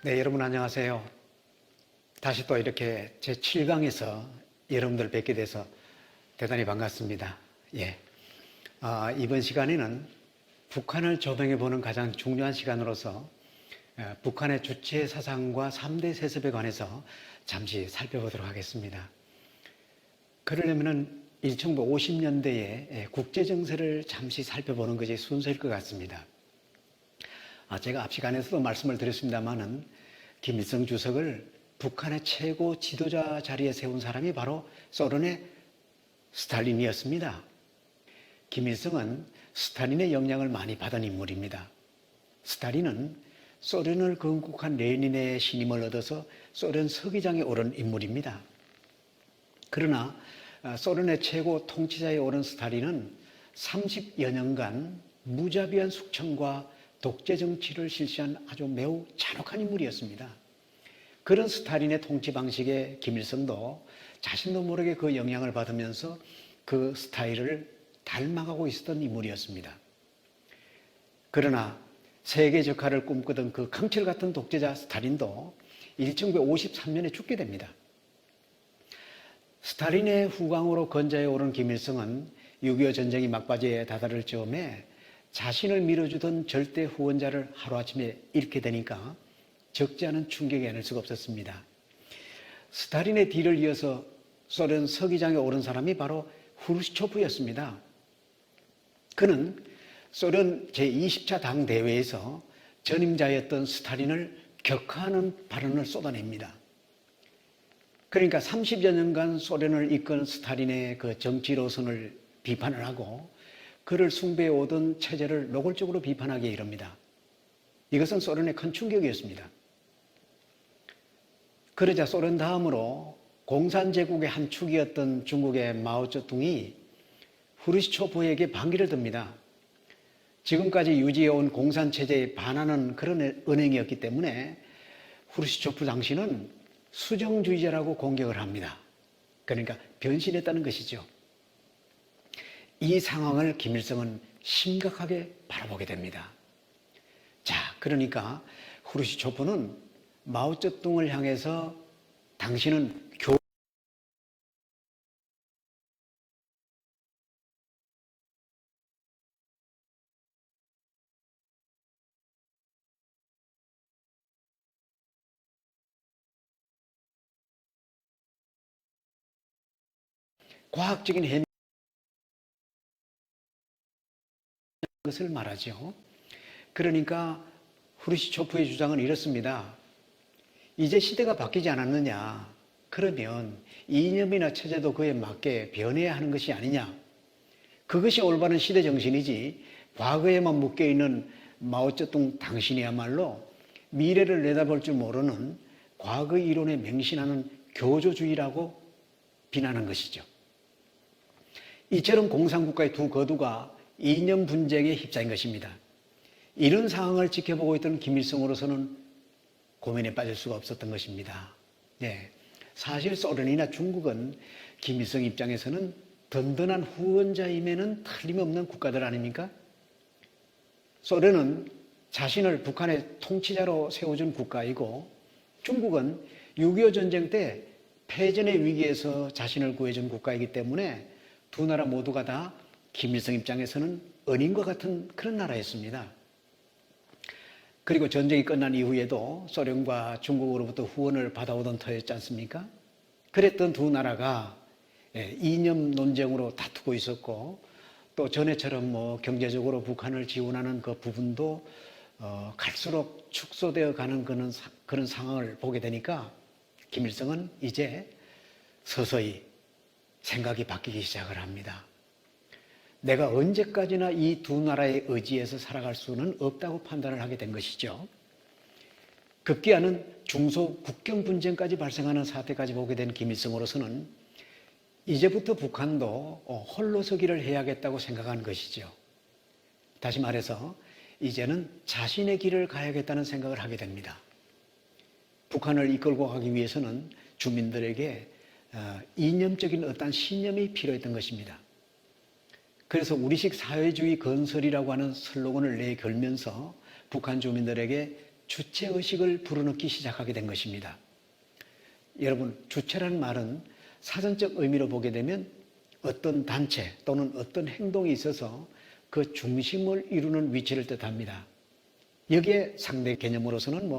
네, 여러분 안녕하세요. 다시 또 이렇게 제 7강에서 여러분들 뵙게 돼서 대단히 반갑습니다. 예. 이번 시간에는 북한을 조명해 보는 가장 중요한 시간으로서 북한의 주체 사상과 3대 세습에 관해서 잠시 살펴보도록 하겠습니다. 그러려면은 1950년대의 국제 정세를 잠시 살펴보는 것이 순서일 것 같습니다. 제가 앞 시간에서도 말씀을 드렸습니다마는 김일성 주석을 북한의 최고 지도자 자리에 세운 사람이 바로 소련의 스탈린이었습니다. 김일성은 스탈린의 영향을 많이 받은 인물입니다. 스탈린은 소련을 건국한 레닌의 신임을 얻어서 소련 서기장에 오른 인물입니다. 그러나 소련의 최고 통치자에 오른 스탈린은 30여 년간 무자비한 숙청과 독재 정치를 실시한 아주 매우 잔혹한 인물이었습니다. 그런 스탈린의 통치 방식에 김일성도 자신도 모르게 그 영향을 받으면서 그 스타일을 닮아가고 있었던 인물이었습니다. 그러나 세계적화를 꿈꾸던 그 강철 같은 독재자 스탈린도 1953년에 죽게 됩니다. 스탈린의 후광으로 건자에 오른 김일성은 6.25 전쟁이 막바지에 다다를 즈음에 자신을 밀어주던 절대 후원자를 하루아침에 잃게 되니까 적지 않은 충격이 아닐 수가 없었습니다. 스탈린의 뒤를 이어서 소련 서기장에 오른 사람이 바로 후르시초프였습니다. 그는 소련 제20차 당대회에서 전임자였던 스탈린을 격하는 발언을 쏟아냅니다. 그러니까 30여 년간 소련을 이끈 스탈린의 그 정치 노선을 비판을 하고 그를 숭배해 오던 체제를 노골적으로 비판하게 이릅니다. 이것은 소련의 큰 충격이었습니다. 그러자 소련 다음으로 공산제국의 한 축이었던 중국의 마오쩌둥이 후르시초프에게 반기를 듭니다. 지금까지 유지해온 공산체제에 반하는 그런 언행이었기 때문에 후르시초프 당시는 수정주의자라고 공격을 합니다. 그러니까 변신했다는 것이죠. 이 상황을 김일성은 심각하게 바라보게 됩니다. 자, 그러니까 후르시초프는 마오쩌둥을 향해서 당신은 과학적인 해명 것을 말하죠. 그러니까 후르시초프의 주장은 이렇습니다. 이제 시대가 바뀌지 않았느냐? 그러면 이념이나 체제도 그에 맞게 변해야 하는 것이 아니냐? 그것이 올바른 시대 정신이지 과거에만 묶여있는 마오쩌둥 당신이야말로 미래를 내다볼 줄 모르는 과거 이론에 맹신하는 교조주의라고 비난한 것이죠. 이처럼 공산국가의 두 거두가 이념 분쟁에 휩싸인 것입니다. 이런 상황을 지켜보고 있던 김일성으로서는 고민에 빠질 수가 없었던 것입니다. 네, 사실 소련이나 중국은 김일성 입장에서는 든든한 후원자임에는 틀림없는 국가들 아닙니까? 소련은 자신을 북한의 통치자로 세워준 국가이고 중국은 6.25 전쟁 때 패전의 위기에서 자신을 구해준 국가이기 때문에 두 나라 모두가 다 김일성 입장에서는 은인과 같은 그런 나라였습니다. 그리고 전쟁이 끝난 이후에도 소련과 중국으로부터 후원을 받아오던 터였지 않습니까? 그랬던 두 나라가 이념 논쟁으로 다투고 있었고 또 전에처럼 경제적으로 북한을 지원하는 그 부분도 갈수록 축소되어 가는 그런 상황을 보게 되니까 김일성은 이제 서서히 생각이 바뀌기 시작을 합니다. 내가 언제까지나 이 두 나라의 의지에서 살아갈 수는 없다고 판단을 하게 된 것이죠. 급기야는 중소 국경 분쟁까지 발생하는 사태까지 보게 된 김일성으로서는 이제부터 북한도 홀로 서기를 해야겠다고 생각한 것이죠. 다시 말해서 이제는 자신의 길을 가야겠다는 생각을 하게 됩니다. 북한을 이끌고 가기 위해서는 주민들에게 이념적인 어떤 신념이 필요했던 것입니다. 그래서 우리식 사회주의 건설이라고 하는 슬로건을 내걸면서 북한 주민들에게 주체의식을 불어넣기 시작하게 된 것입니다. 여러분, 주체라는 말은 사전적 의미로 보게 되면 어떤 단체 또는 어떤 행동이 있어서 그 중심을 이루는 위치를 뜻합니다. 여기에 상대 개념으로서는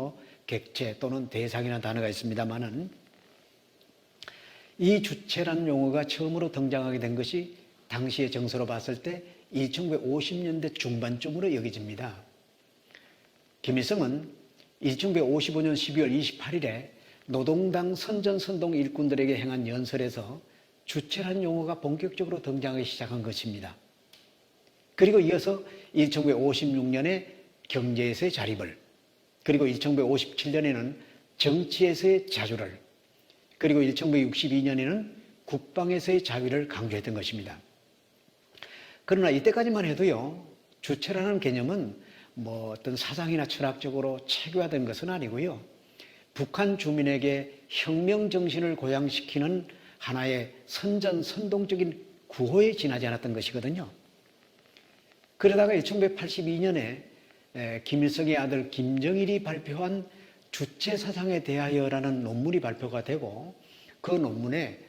객체 또는 대상이라는 단어가 있습니다만은 이 주체라는 용어가 처음으로 등장하게 된 것이 당시의 정서로 봤을 때 1950년대 중반쯤으로 여겨집니다. 김일성은 1955년 12월 28일에 노동당 선전선동 일꾼들에게 행한 연설에서 주체라는 용어가 본격적으로 등장하기 시작한 것입니다. 그리고 이어서 1956년에 경제에서의 자립을, 그리고 1957년에는 정치에서의 자주를, 그리고 1962년에는 국방에서의 자위를 강조했던 것입니다. 그러나 이때까지만 해도요, 주체라는 개념은 어떤 사상이나 철학적으로 체계화된 것은 아니고요, 북한 주민에게 혁명 정신을 고양시키는 하나의 선전선동적인 구호에 지나지 않았던 것이거든요. 그러다가 1982년에 김일성의 아들 김정일이 발표한 주체사상에 대하여라는 논문이 발표가 되고 그 논문에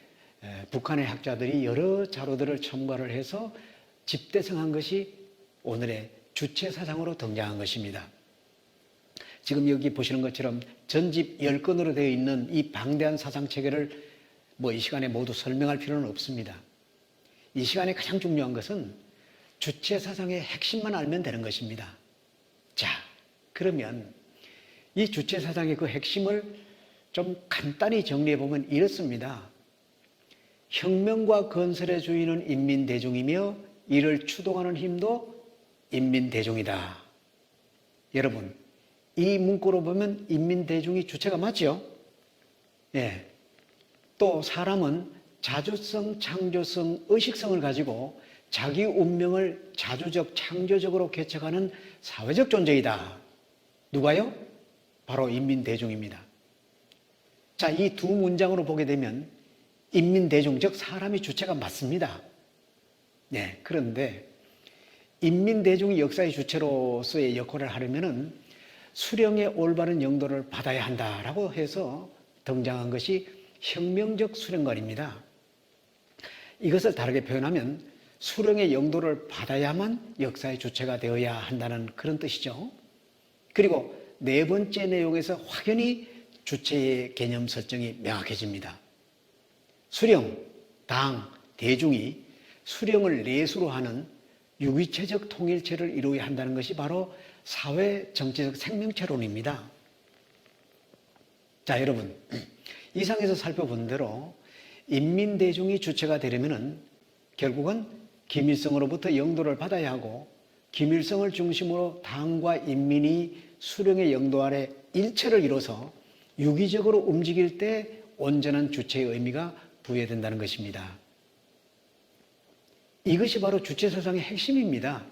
북한의 학자들이 여러 자료들을 첨가를 해서 집대성한 것이 오늘의 주체사상으로 등장한 것입니다. 지금 여기 보시는 것처럼 전집 10권으로 되어 있는 이 방대한 사상체계를 이 시간에 모두 설명할 필요는 없습니다. 이 시간에 가장 중요한 것은 주체사상의 핵심만 알면 되는 것입니다. 자, 그러면 이 주체사상의 그 핵심을 좀 간단히 정리해보면 이렇습니다. 혁명과 건설의 주인은 인민대중이며 이를 추동하는 힘도 인민대중이다. 여러분, 이 문구로 보면 인민대중이 주체가 맞죠? 예. 또 사람은 자주성, 창조성, 의식성을 가지고 자기 운명을 자주적, 창조적으로 개척하는 사회적 존재이다. 누가요? 바로 인민대중입니다. 자, 이 두 문장으로 보게 되면 인민대중, 즉 사람이 주체가 맞습니다. 네, 그런데 인민대중이 역사의 주체로서의 역할을 하려면은 수령의 올바른 영도를 받아야 한다라고 해서 등장한 것이 혁명적 수령관입니다. 이것을 다르게 표현하면 수령의 영도를 받아야만 역사의 주체가 되어야 한다는 그런 뜻이죠. 그리고 네 번째 내용에서 확연히 주체의 개념 설정이 명확해집니다. 수령, 당, 대중이 수령을 내수로 하는 유기체적 통일체를 이루어야 한다는 것이 바로 사회 정치적 생명체론입니다. 자, 여러분, 이상에서 살펴본 대로 인민대중이 주체가 되려면 결국은 김일성으로부터 영도를 받아야 하고 김일성을 중심으로 당과 인민이 수령의 영도 아래 일체를 이뤄서 유기적으로 움직일 때 온전한 주체의 의미가 부여된다는 것입니다. 이것이 바로 주체사상의 핵심입니다.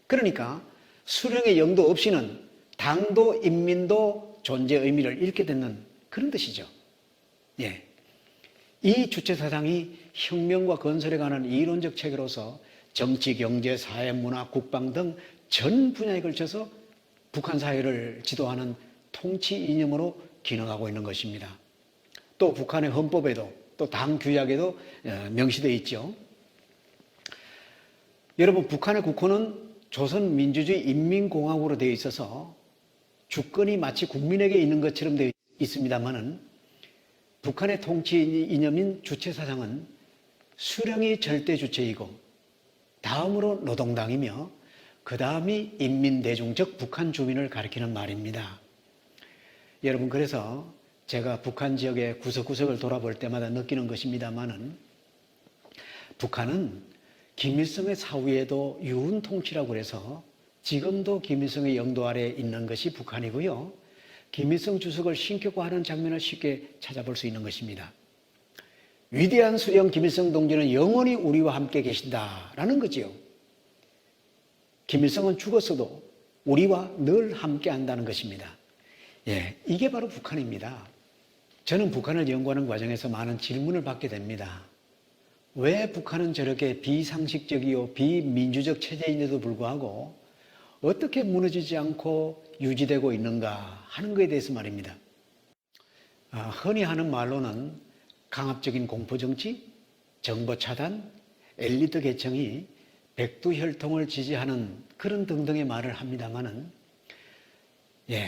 그러니까 수령의 영도 없이는 당도 인민도 존재의 의미를 잃게 되는 그런 뜻이죠. 예. 이 주체사상이 혁명과 건설에 관한 이론적 체계로서 정치, 경제, 사회, 문화, 국방 등 전 분야에 걸쳐서 북한 사회를 지도하는 통치 이념으로 기능하고 있는 것입니다. 또 북한의 헌법에도 또 당 규약에도 명시되어 있죠. 여러분, 북한의 국호는 조선민주주의 인민공화국으로 되어 있어서 주권이 마치 국민에게 있는 것처럼 되어 있습니다만은 북한의 통치 이념인 주체사상은 수령이 절대 주체이고 다음으로 노동당이며 그 다음이 인민대중, 즉 북한 주민을 가리키는 말입니다. 여러분, 그래서 제가 북한 지역의 구석구석을 돌아볼 때마다 느끼는 것입니다만은 북한은 김일성의 사후에도 유은통치라고 해서 지금도 김일성의 영도 아래에 있는 것이 북한이고요. 김일성 주석을 신격화하는 장면을 쉽게 찾아볼 수 있는 것입니다. 위대한 수령 김일성 동지는 영원히 우리와 함께 계신다라는 거지요. 김일성은 죽었어도 우리와 늘 함께 한다는 것입니다. 예, 이게 바로 북한입니다. 저는 북한을 연구하는 과정에서 많은 질문을 받게 됩니다. 왜 북한은 저렇게 비상식적이요 비민주적 체제인데도 불구하고 어떻게 무너지지 않고 유지되고 있는가 하는 것에 대해서 말입니다. 흔히 하는 말로는 강압적인 공포정치, 정보차단, 엘리트 계층이 백두혈통을 지지하는 그런 등등의 말을 합니다마는,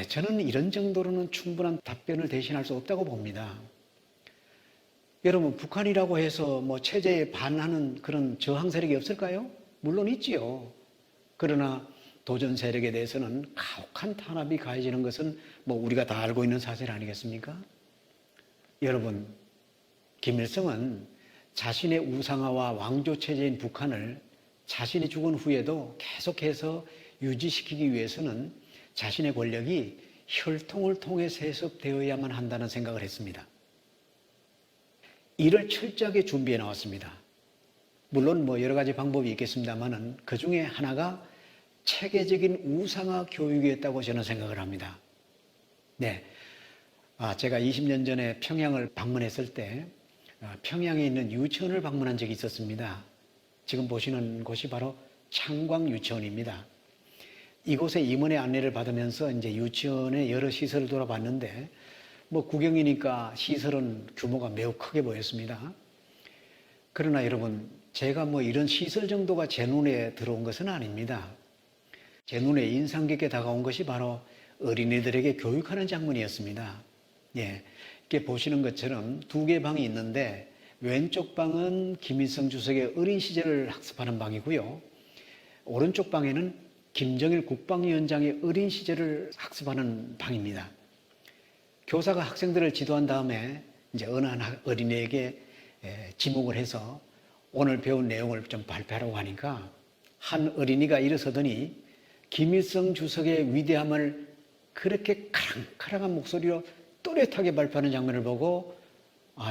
저는 이런 정도로는 충분한 답변을 대신할 수 없다고 봅니다. 여러분, 북한이라고 해서 체제에 반하는 그런 저항 세력이 없을까요? 물론 있지요. 그러나 도전 세력에 대해서는 가혹한 탄압이 가해지는 것은 우리가 다 알고 있는 사실 아니겠습니까? 여러분, 김일성은 자신의 우상화와 왕조 체제인 북한을 자신이 죽은 후에도 계속해서 유지시키기 위해서는 자신의 권력이 혈통을 통해 세습되어야만 한다는 생각을 했습니다. 이를 철저하게 준비해 나왔습니다. 물론 여러 가지 방법이 있겠습니다만은 그 중에 하나가 체계적인 우상화 교육이었다고 저는 생각을 합니다. 제가 20년 전에 평양을 방문했을 때 평양에 있는 유치원을 방문한 적이 있었습니다. 지금 보시는 곳이 바로 창광 유치원입니다. 이곳에 임원의 안내를 받으면서 이제 유치원의 여러 시설을 돌아봤는데 구경이니까 시설은 규모가 매우 크게 보였습니다. 그러나 여러분, 제가 이런 시설 정도가 제 눈에 들어온 것은 아닙니다. 제 눈에 인상 깊게 다가온 것이 바로 어린이들에게 교육하는 장면이었습니다. 이렇게 보시는 것처럼 두 개의 방이 있는데 왼쪽 방은 김일성 주석의 어린 시절을 학습하는 방이고요. 오른쪽 방에는 김정일 국방위원장의 어린 시절을 학습하는 방입니다. 교사가 학생들을 지도한 다음에 이제 어느 한 어린이에게 지목을 해서 오늘 배운 내용을 좀 발표하라고 하니까 한 어린이가 일어서더니 김일성 주석의 위대함을 그렇게 카랑카랑한 목소리로 또렷하게 발표하는 장면을 보고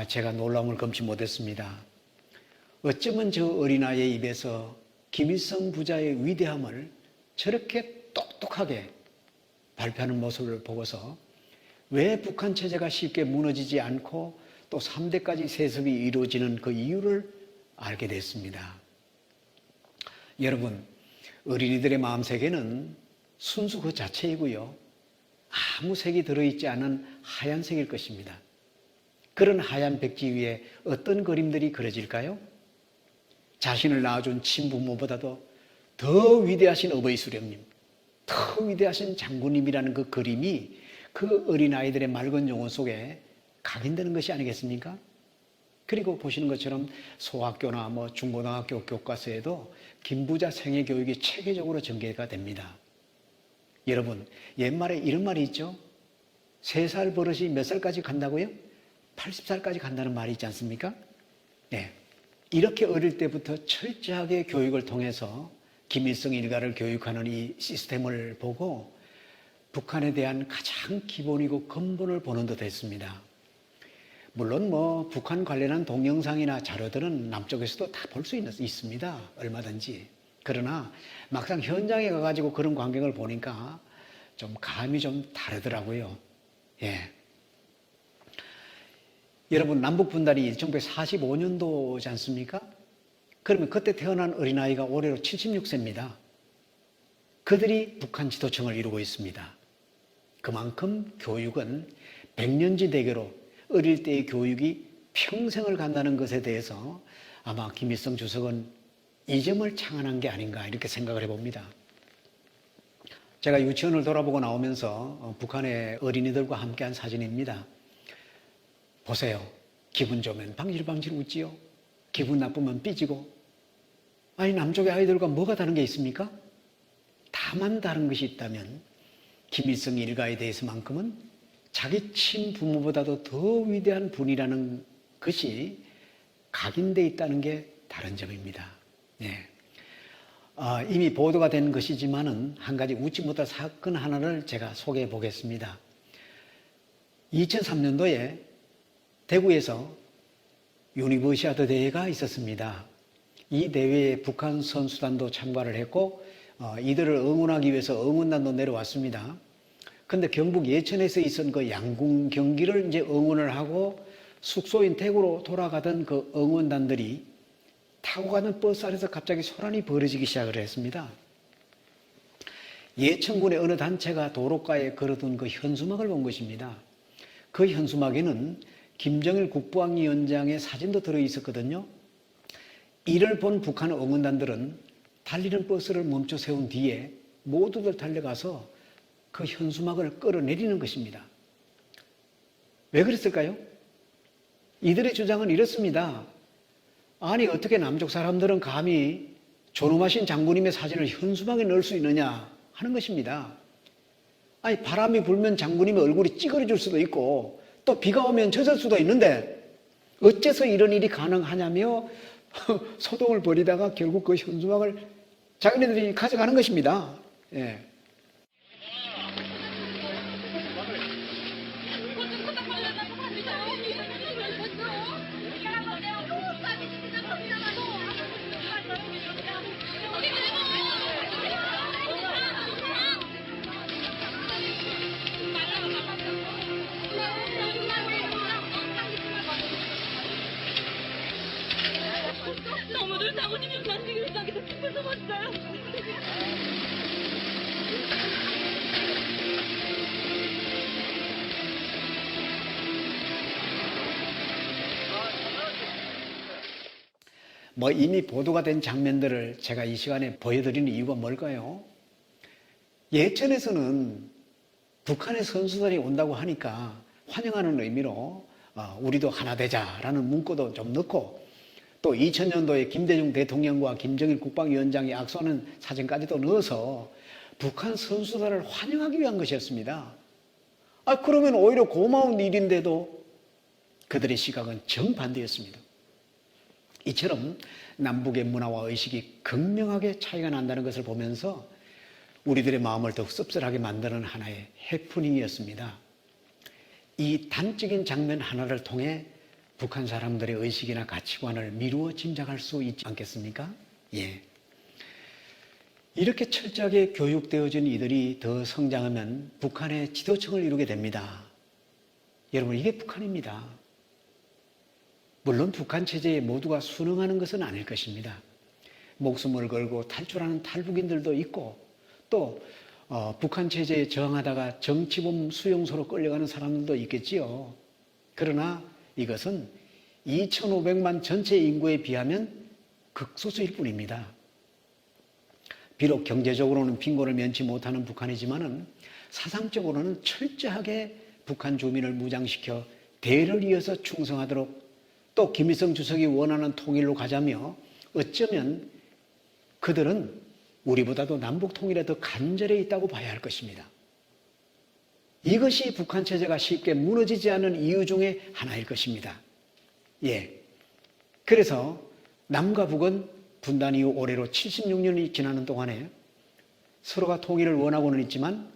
제가 놀라움을 금치 못했습니다. 어쩌면 저 어린아이의 입에서 김일성 부자의 위대함을 저렇게 똑똑하게 발표하는 모습을 보고서 왜 북한 체제가 쉽게 무너지지 않고 또 3대까지 세습이 이루어지는 그 이유를 알게 됐습니다. 여러분, 어린이들의 마음세계는 순수 그 자체이고요. 아무 색이 들어있지 않은 하얀색일 것입니다. 그런 하얀 백지 위에 어떤 그림들이 그려질까요? 자신을 낳아준 친부모보다도 더 위대하신 어버이 수령님, 더 위대하신 장군님이라는 그 그림이 그 어린아이들의 맑은 영혼 속에 각인되는 것이 아니겠습니까? 그리고 보시는 것처럼 소학교나 중고등학교 교과서에도 김부자 생애 교육이 체계적으로 전개가 됩니다. 여러분, 옛말에 이런 말이 있죠? 3살 버릇이 몇 살까지 간다고요? 80살까지 간다는 말이 있지 않습니까? 이렇게 어릴 때부터 철저하게 교육을 통해서 김일성 일가를 교육하는 이 시스템을 보고 북한에 대한 가장 기본이고 근본을 보는 듯 했습니다. 물론 북한 관련한 동영상이나 자료들은 남쪽에서도 다 볼 수 있습니다. 얼마든지. 그러나 막상 현장에 가가지고 그런 광경을 보니까 좀 감이 좀 다르더라고요. 여러분, 남북 분단이 1945년도지 않습니까? 그러면 그때 태어난 어린아이가 올해로 76세입니다. 그들이 북한 지도층을 이루고 있습니다. 그만큼 교육은 백년지 대계로 어릴 때의 교육이 평생을 간다는 것에 대해서 아마 김일성 주석은 이 점을 창안한 게 아닌가 이렇게 생각을 해봅니다. 제가 유치원을 돌아보고 나오면서 북한의 어린이들과 함께한 사진입니다. 보세요. 기분 좋으면 방질방질 웃지요. 기분 나쁘면 삐지고. 아니, 남쪽의 아이들과 뭐가 다른 게 있습니까? 다만 다른 것이 있다면 김일성 일가에 대해서만큼은 자기 친부모보다도 더 위대한 분이라는 것이 각인되어 있다는 게 다른 점입니다. 이미 보도가 된 것이지만은 한 가지 웃지 못할 사건 하나를 제가 소개해 보겠습니다. 2003년도에 대구에서 유니버시아드 대회가 있었습니다. 이 대회에 북한 선수단도 참가를 했고 이들을 응원하기 위해서 응원단도 내려왔습니다. 근데 경북 예천에서 있었던 그 양궁 경기를 이제 응원을 하고 숙소인 대구로 돌아가던 그 응원단들이 타고 가는 버스 안에서 갑자기 소란이 벌어지기 시작을 했습니다. 예천군의 어느 단체가 도로가에 걸어둔 그 현수막을 본 것입니다. 그 현수막에는 김정일 국방위원장의 사진도 들어있었거든요. 이를 본 북한 응원단들은 달리는 버스를 멈춰 세운 뒤에 모두들 달려가서 그 현수막을 끌어내리는 것입니다. 왜 그랬을까요? 이들의 주장은 이렇습니다. 아니, 어떻게 남쪽 사람들은 감히 존엄하신 장군님의 사진을 현수막에 넣을 수 있느냐 하는 것입니다. 아니, 바람이 불면 장군님의 얼굴이 찌그러질 수도 있고 또 비가 오면 젖을 수도 있는데 어째서 이런 일이 가능하냐며 소동을 벌이다가 결국 그 현수막을 자기네들이 가져가는 것입니다. 예. 너무들 장군님이 만지기를 자기도 죽어서 왔어요. 뭐 이미 보도가 된 장면들을 제가 이 시간에 보여드리는 이유가 뭘까요? 예천에서는 북한의 선수단이 온다고 하니까 환영하는 의미로 우리도 하나 되자라는 문구도 좀 넣고 또 2000년도에 김대중 대통령과 김정일 국방위원장이 악수하는 사진까지도 넣어서 북한 선수단을 환영하기 위한 것이었습니다. 그러면 오히려 고마운 일인데도 그들의 시각은 정반대였습니다. 이처럼 남북의 문화와 의식이 극명하게 차이가 난다는 것을 보면서 우리들의 마음을 더욱 씁쓸하게 만드는 하나의 해프닝이었습니다. 이 단적인 장면 하나를 통해 북한 사람들의 의식이나 가치관을 미루어 짐작할 수 있지 않겠습니까? 예. 이렇게 철저하게 교육되어진 이들이 더 성장하면 북한의 지도층을 이루게 됩니다. 여러분, 이게 북한입니다. 물론 북한 체제에 모두가 순응하는 것은 아닐 것입니다. 목숨을 걸고 탈출하는 탈북인들도 있고 또 북한 체제에 저항하다가 정치범 수용소로 끌려가는 사람들도 있겠지요. 그러나 이것은 2,500만 전체 인구에 비하면 극소수일 뿐입니다. 비록 경제적으로는 빈곤을 면치 못하는 북한이지만은 사상적으로는 철저하게 북한 주민을 무장시켜 대를 이어서 충성하도록 또 김일성 주석이 원하는 통일로 가자며 어쩌면 그들은 우리보다도 남북 통일에 더 간절해 있다고 봐야 할 것입니다. 이것이 북한 체제가 쉽게 무너지지 않는 이유 중에 하나일 것입니다. 예. 그래서 남과 북은 분단 이후 올해로 76년이 지나는 동안에 서로가 통일을 원하고는 있지만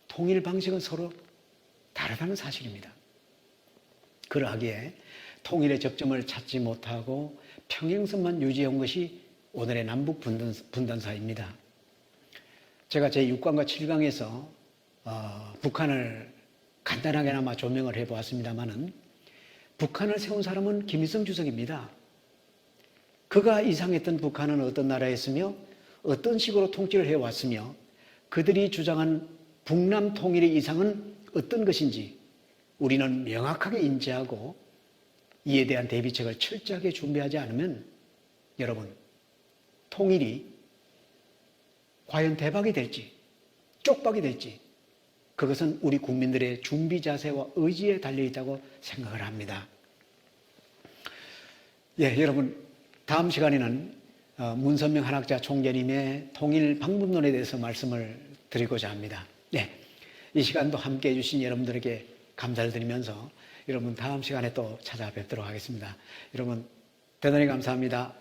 통일 방식은 서로 다르다는 사실입니다. 그러하기에 통일의 접점을 찾지 못하고 평행선만 유지한 것이 오늘의 남북 분단사입니다. 제가 제6강과 7강에서 북한을 간단하게나마 조명을 해보았습니다마는 북한을 세운 사람은 김일성 주석입니다. 그가 이상했던 북한은 어떤 나라였으며 어떤 식으로 통치를 해왔으며 그들이 주장한 북남 통일의 이상은 어떤 것인지 우리는 명확하게 인지하고 이에 대한 대비책을 철저하게 준비하지 않으면 여러분, 통일이 과연 대박이 될지 쪽박이 될지 그것은 우리 국민들의 준비 자세와 의지에 달려있다고 생각을 합니다. 예, 여러분, 다음 시간에는 문선명 한학자 총재님의 통일 방법론에 대해서 말씀을 드리고자 합니다. 네, 이 시간도 함께해 주신 여러분들에게 감사를 드리면서 여러분 다음 시간에 또 찾아뵙도록 하겠습니다. 여러분 대단히 감사합니다.